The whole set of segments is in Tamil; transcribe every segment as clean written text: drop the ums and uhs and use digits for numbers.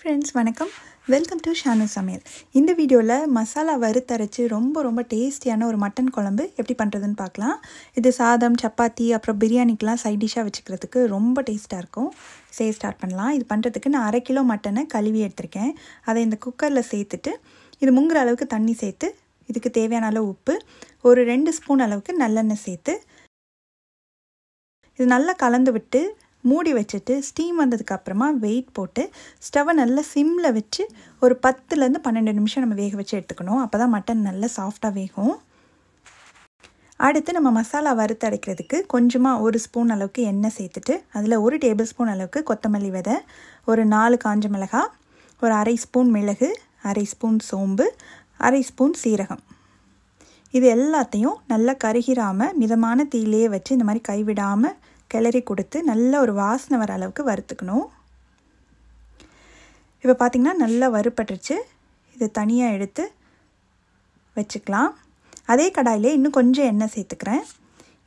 friends, வணக்கம். Welcome to Samayal. இந்த வீடியோவில் மசாலா வறுத்தரைச்சு ரொம்ப டேஸ்டியான ஒரு மட்டன் குழம்பு எப்படி பண்ணுறதுன்னு பார்க்கலாம். இது சாதம், சப்பாத்தி, அப்புறம் பிரியாணிக்கெலாம் சைட் டிஷ்ஷாக வச்சுக்கிறதுக்கு ரொம்ப டேஸ்ட்டாக இருக்கும். ஸ்டார்ட் பண்ணலாம். இது பண்ணுறதுக்கு நான் 1/2 கிலோ மட்டனை கழுவி எடுத்திருக்கேன். அதை இந்த குக்கரில் சேர்த்துட்டு இது முங்குற அளவுக்கு தண்ணி சேர்த்து இதுக்கு தேவையான அளவு உப்பு, ஒரு 2 ஸ்பூன் அளவுக்கு நல்லெண்ணெய் சேர்த்து இது நல்லா கலந்து விட்டு மூடி வச்சுட்டு ஸ்டீம் வந்ததுக்கப்புறமா வெயிட் போட்டு ஸ்டவ்வை நல்லா சிம்மில் வச்சு ஒரு 10லேருந்து 12 நிமிஷம் நம்ம வேக வச்சு எடுத்துக்கணும். அப்போ தான் மட்டன் நல்லா சாஃப்டாக வேகும். அடுத்து நம்ம மசாலா வறுத்து அரைக்கிறதுக்கு கொஞ்சமாக 1 ஸ்பூன் அளவுக்கு எண்ணெய் சேர்த்துட்டு அதில் 1 டேபிள் ஸ்பூன் அளவுக்கு கொத்தமல்லி விதை, ஒரு 4 காஞ்ச மிளகாய், ஒரு 1/2 ஸ்பூன் மிளகு, 1/2 ஸ்பூன் சோம்பு, 1/2 ஸ்பூன் சீரகம், இது எல்லாத்தையும் நல்லா கருகிராமல் மிதமான தீயிலேயே வச்சு இந்த மாதிரி கைவிடாமல் கிளறி கொடுத்து நல்ல ஒரு வாசனை வர அளவுக்கு வறுத்துக்கணும். இப்போ பார்த்திங்கன்னா நல்லா வறுப்பட்டுருச்சு. இதை தனியாக எடுத்து வச்சுக்கலாம். அதே கடாயிலே இன்னும் கொஞ்சம் எண்ணெய் சேர்த்துக்கிறேன்.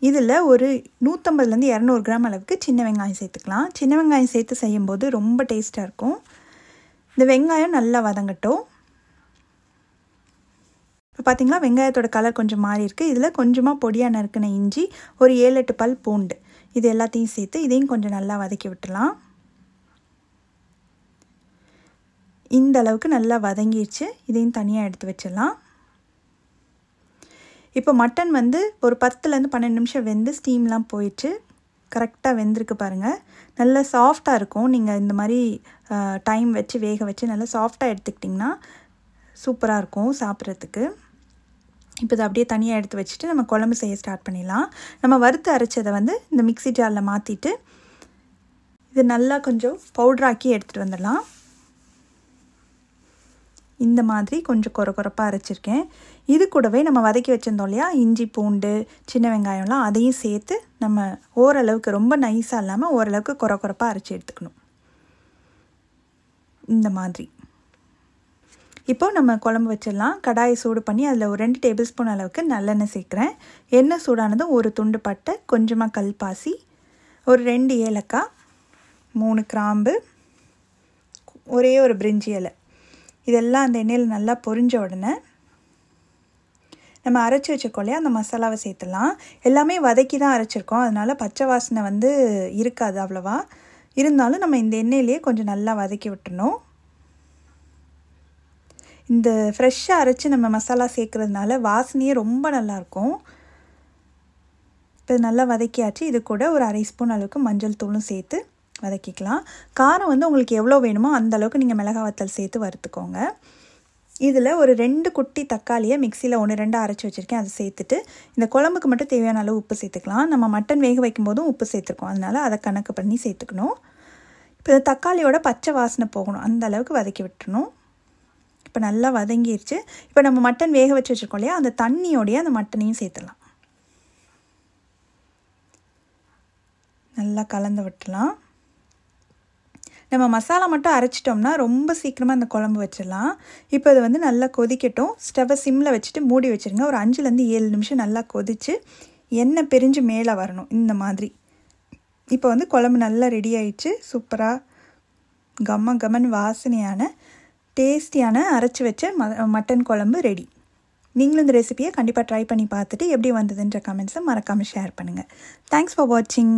இதில் ஒரு 150லேருந்து 200 கிராம் அளவுக்கு சின்ன வெங்காயம் சேர்த்துக்கலாம். சின்ன வெங்காயம் சேர்த்து செய்யும்போது ரொம்ப டேஸ்ட்டாக இருக்கும். இந்த வெங்காயம் நல்லா வதங்கட்டும். இப்போ பார்த்திங்களா வெங்காயத்தோட கலர் கொஞ்சம் மாறி இருக்குது. இதில் கொஞ்சமாக பொடியாக நறுக்கின இஞ்சி, ஒரு 7-8 பல் பூண்டு, இது எல்லாத்தையும் சேர்த்து இதையும் கொஞ்சம் நல்லா வதக்கி விட்டுலாம். இந்த அளவுக்கு நல்லா வதங்கிடுச்சு. இதையும் தனியாக எடுத்து வச்சிடலாம். இப்போ மட்டன் ஒரு 10லேருந்து 12 நிமிஷம் வெந்து ஸ்டீம்லாம் போயிடுச்சு. கரெக்டாக வெந்திருக்கு பாருங்கள். நல்லா சாஃப்டாக இருக்கும். நீங்கள் இந்த மாதிரி டைம் வச்சு வேக வச்சு நல்லா சாஃப்டாக எடுத்துக்கிட்டிங்கன்னா சூப்பராக இருக்கும் சாப்பிட்றதுக்கு. இப்போ இதை அப்படியே தனியாக எடுத்து வச்சுட்டு நம்ம குழம்பு செய்ய ஸ்டார்ட் பண்ணிடலாம். நம்ம வறுத்து அரைச்சதை இந்த மிக்ஸி ஜாரில் மாற்றிட்டு இது நல்லா கொஞ்சம் பவுட்ராக்கி எடுத்துகிட்டு வந்துடலாம். இந்த மாதிரி கொஞ்சம் கொரப்பாக அரைச்சிருக்கேன். இது கூடவே நம்ம வதக்கி வச்சுருந்தோம் இல்லையா, இஞ்சி, பூண்டு, சின்ன வெங்காயம்லாம், அதையும் சேர்த்து நம்ம ஓரளவுக்கு ரொம்ப நைஸாக இல்லாமல் ஓரளவுக்கு கொரப்பாக அரைச்சி எடுத்துக்கணும். இந்த மாதிரி இப்போ நம்ம குழம்பு வச்சிடலாம். கடாயை சூடு பண்ணி அதில் ஒரு 2 டேபிள் ஸ்பூன் அளவுக்கு நல்லெண்ணெய் சேர்க்குறேன். எண்ணெய் சூடானதும் ஒரு துண்டு பட்டை, கொஞ்சமாக கல்பாசி, ஒரு 2 ஏலக்காய், 3 கிராம்பு, ஒரே ஒரு பிரிஞ்சி இலை, இதெல்லாம் அந்த எண்ணெயில் நல்லா பொரிஞ்ச உடனே நம்ம அரைச்சி வச்சுருக்கோம் இல்லையா, அந்த மசாலாவை சேர்த்துடலாம். எல்லாமே வதக்கி தான் அரைச்சிருக்கோம், அதனால் பச்சை வாசனை இருக்காது அவ்வளோவா. இருந்தாலும் நம்ம இந்த எண்ணெயிலேயே கொஞ்சம் நல்லா வதக்கி விட்டுணும். இந்த ஃப்ரெஷ்ஷாக அரைச்சி நம்ம மசாலா சேர்க்குறதுனால வாசனையே ரொம்ப நல்லாயிருக்கும். இப்போ நல்லா வதக்கியாச்சு. இது கூட ஒரு 1/2 ஸ்பூன் அளவுக்கு மஞ்சள் தூளும் சேர்த்து வதக்கிக்கலாம். காரம் உங்களுக்கு எவ்வளோ வேணுமோ அந்த அளவுக்கு நீங்கள் மிளகாய் வத்தல் சேர்த்து வறுத்துக்கோங்க. இதில் ஒரு 2 குட்டி தக்காளியை மிக்சியில் 1-2 அரைச்சி வச்சுருக்கேன். அதை சேர்த்துட்டு இந்த குழம்புக்கு மட்டும் தேவையான அளவு உப்பு சேர்த்துக்கலாம். நம்ம மட்டன் வேக வைக்கும் போதும் உப்பு சேர்த்துருக்கோம், அதனால் அதை கணக்கு பண்ணி சேர்த்துக்கணும். இப்போ இந்த தக்காளியோட பச்சை வாசனை போகணும், அந்த அளவுக்கு வதக்கி விட்டுறணும். இப்போ நல்லா வதங்கிடுச்சு. இப்போ நம்ம மட்டன் வேக வச்சு வச்சுருக்கோம் இல்லையா, அந்த தண்ணியோடைய அந்த மட்டனையும் சேர்த்துடலாம். நல்லா கலந்து விட்டுலாம். நம்ம மசாலா மட்டும் அரைச்சிட்டோம்னா ரொம்ப சீக்கிரமாக அந்த குழம்பு வச்சிடலாம். இப்போ இது நல்லா கொதிக்கட்டும். ஸ்டவ்வை சிம்மில் வச்சுட்டு மூடி வச்சுருங்க. ஒரு 5லேருந்து 7 நிமிஷம் நல்லா கொதித்து எண்ணெய் பிரிஞ்சு மேலே வரணும் இந்த மாதிரி. இப்போ குழம்பு நல்லா ரெடி ஆயிடுச்சு. சூப்பராக கம்மன் வாசனையான டேஸ்டியான அரைச்சி வச்ச மட்டன் குழம்பு ரெடி. நீங்களும் இந்த ரெசிபியை கண்டிப்பாக ட்ரை பண்ணி பார்த்துட்டு எப்படி வந்ததுன்ற கமெண்ட்ஸை மறக்காமல் ஷேர் பண்ணுங்கள். தேங்க்ஸ் ஃபார் வாட்சிங்.